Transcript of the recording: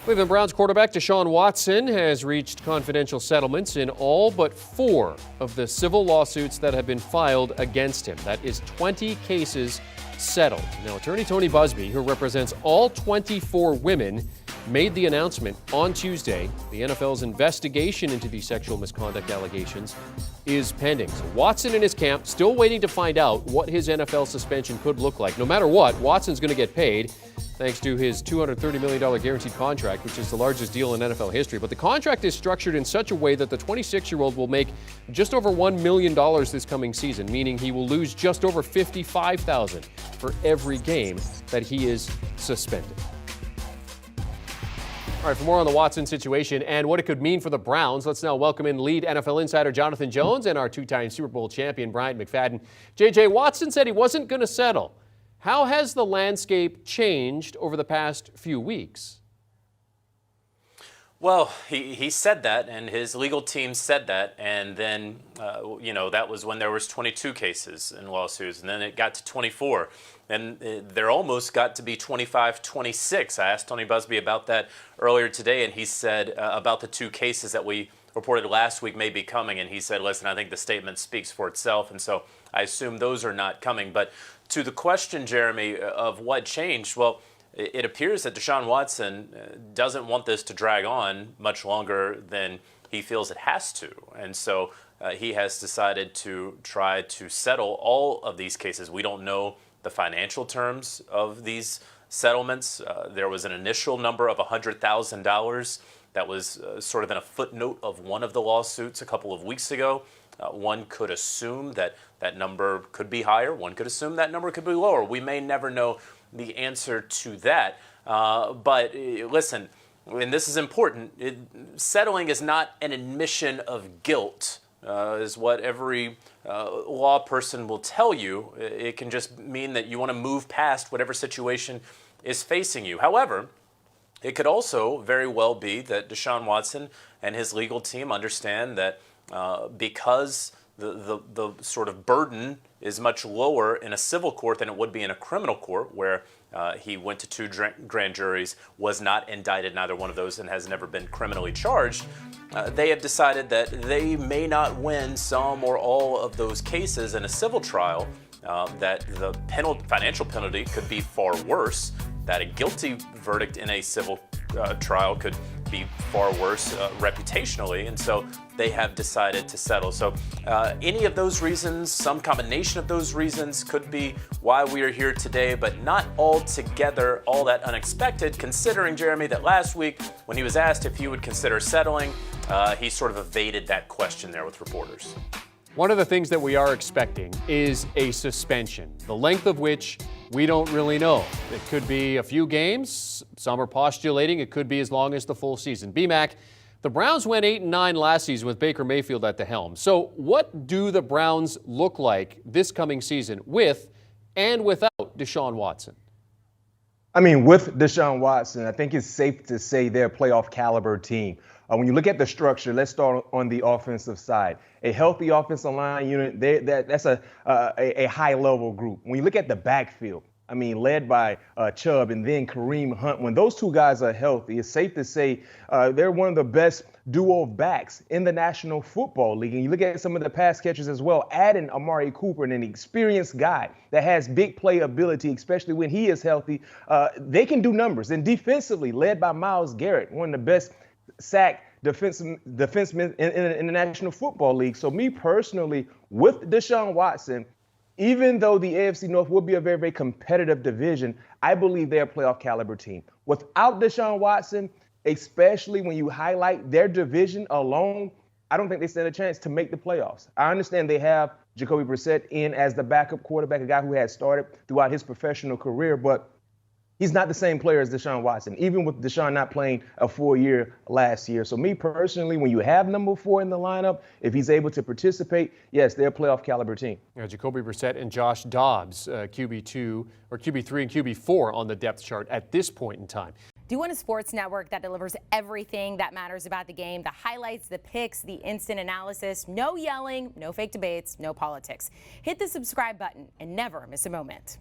Cleveland Browns quarterback Deshaun Watson has reached confidential settlements in all but 4 of the civil lawsuits that have been filed against him. That is 20 cases settled. Now, attorney Tony Busby, who represents all 24 women, made the announcement on Tuesday. The NFL's investigation into these sexual misconduct allegations is pending. So Watson and his camp still waiting to find out what his NFL suspension could look like. No matter what, Watson's going to get paid thanks to his $230 million guaranteed contract, which is the largest deal in NFL history. But the contract is structured in such a way that the 26-year-old will make just over $1 million this coming season, meaning he will lose just over $55,000 for every game that he is suspended. All right, for more on the Watson situation and what it could mean for the Browns, let's now welcome in lead NFL insider Jonathan Jones and our 2-time Super Bowl champion Bryant McFadden. JJ, Watson said he wasn't going to settle. How has the landscape changed over the past few weeks? Well, he said that, and his legal team said that, and then, that was when there was 22 cases and lawsuits, and then it got to 24, and there almost got to be 25, 26. I asked Tony Busby about that earlier today, and he said about the 2 cases that we reported last week may be coming, and he said, listen, I think the statement speaks for itself, and so I assume those are not coming. But to the question, Jeremy, of what changed, well, it appears that Deshaun Watson doesn't want this to drag on much longer than he feels it has to. And so he has decided to try to settle all of these cases. We don't know the financial terms of these settlements. There was an initial number of $100,000 that was sort of in a footnote of one of the lawsuits a couple of weeks ago. One could assume that that number could be higher. One could assume that number could be lower. We may never know the answer to that. But listen, and this is important, settling is not an admission of guilt, is what every law person will tell you. It can just mean that you want to move past whatever situation is facing you. However, it could also very well be that Deshaun Watson and his legal team understand that because the sort of burden is much lower in a civil court than it would be in a criminal court, where he went to 2 grand juries, was not indicted, neither one of those, and has never been criminally charged. They have decided that they may not win some or all of those cases in a civil trial, that the financial penalty could be far worse, that a guilty verdict in a civil trial could be far worse reputationally, and so they have decided to settle. So any of those reasons, some combination of those reasons, could be why we are here today, but not altogether all that unexpected, considering, Jeremy, that last week when he was asked if he would consider settling, he sort of evaded that question there with reporters. One of the things that we are expecting is a suspension, the length of which we don't really know. It could be a few games. Some are postulating it could be as long as the full season. BMAC, the Browns went 8-9 last season with Baker Mayfield at the helm. So what do the Browns look like this coming season with and without Deshaun Watson? I mean, with Deshaun Watson, I think it's safe to say they're a playoff caliber team. When you look at the structure, let's start on the offensive side. A healthy offensive line unit, that's a high-level group. When you look at the backfield, I mean, led by Chubb and then Kareem Hunt, when those 2 guys are healthy, it's safe to say they're one of the best duo of backs in the National Football League. And you look at some of the pass catchers as well, adding Amari Cooper and an experienced guy that has big playability, especially when he is healthy, they can do numbers. And defensively, led by Myles Garrett, one of the best sack defensemen in the National Football League. So me personally, with Deshaun Watson, even though the AFC North will be a very, very competitive division, I believe they're a playoff caliber team. Without Deshaun Watson, especially when you highlight their division alone, I don't think they stand a chance to make the playoffs. I understand they have Jacoby Brissett in as the backup quarterback, a guy who had started throughout his professional career, but he's not the same player as Deshaun Watson, even with Deshaun not playing a full year last year. So me personally, when you have number 4 in the lineup, if he's able to participate, yes, they're a playoff caliber team. Yeah, Jacoby Brissett and Josh Dobbs, QB2 or QB3 and QB4 on the depth chart at this point in time. Do you want a sports network that delivers everything that matters about the game? The highlights, the picks, the instant analysis, no yelling, no fake debates, no politics. Hit the subscribe button and never miss a moment.